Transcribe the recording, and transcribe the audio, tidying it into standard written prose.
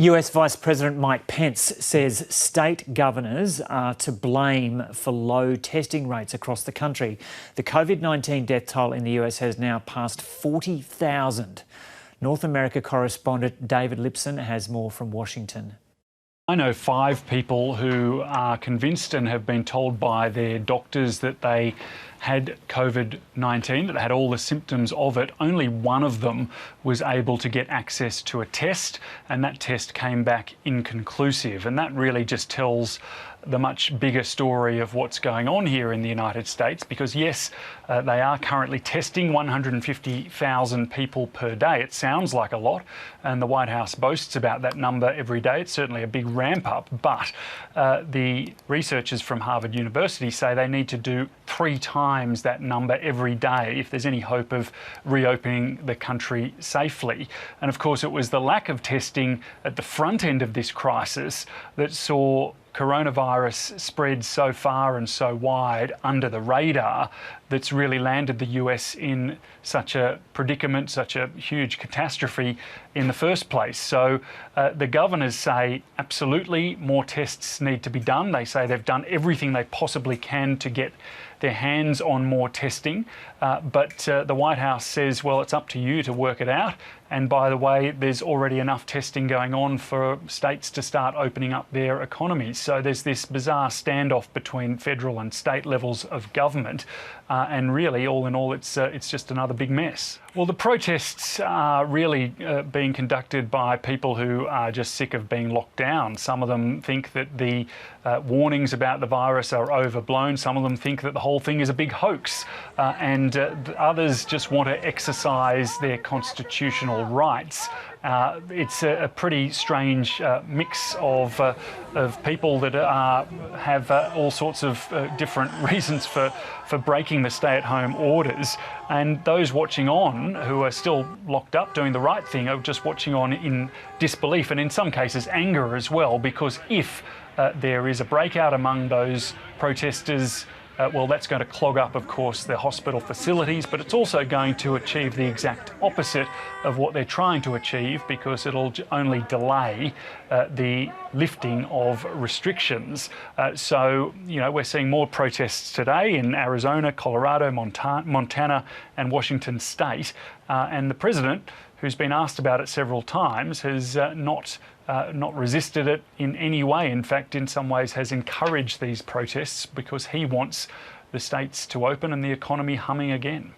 US Vice President Mike Pence says state governors are to blame for low testing rates across the country. The COVID-19 death toll in the US has now passed 40,000. North America correspondent David Lipson has more from Washington. I know 5 people who are convinced and have been told by their doctors that they had COVID-19, that they had all the symptoms of it. Only one of them was able to get access to a test, and that test came back inconclusive. And that really just tells the much bigger story of what's going on here in the United States, because yes, they are currently testing 150,000 people per day. It sounds like a lot, and the White House boasts about that number every day. It's certainly a big ramp up, but the researchers from Harvard University say they need to do 3 times that number every day if there's any hope of reopening the country safely. And of course, it was the lack of testing at the front end of this crisis that saw coronavirus spread so far and so wide under the radar that's really landed the US in such a predicament, such a huge catastrophe in the first place. So the governors say absolutely more tests need to be done. They say they've done everything they possibly can to get their hands on more testing, but the White House says, well, it's up to you to work it out. And by the way, there's already enough testing going on for states to start opening up their economies. So there's this bizarre standoff between federal and state levels of government, and really, all in all, it's just another big mess. Well, the protests are really being conducted by people who are just sick of being locked down. Some of them think that the warnings about the virus are overblown. Some of them think that the whole thing is a big hoax, and others just want to exercise their constitutional rights. It's a pretty strange mix of people that have all sorts of different reasons for breaking the stay-at-home orders, and those watching on who are still locked up doing the right thing are just watching on in disbelief and in some cases anger as well, because if there is a breakout among those protesters, well, that's going to clog up, of course, the hospital facilities, but it's also going to achieve the exact opposite of what they're trying to achieve, because it'll only delay the lifting of restrictions. So, you know, we're seeing more protests today in Arizona, Colorado, Montana and Washington State. And the president, who's been asked about it several times, has not resisted it in any way. In fact, in some ways has encouraged these protests because he wants the states to open and the economy humming again.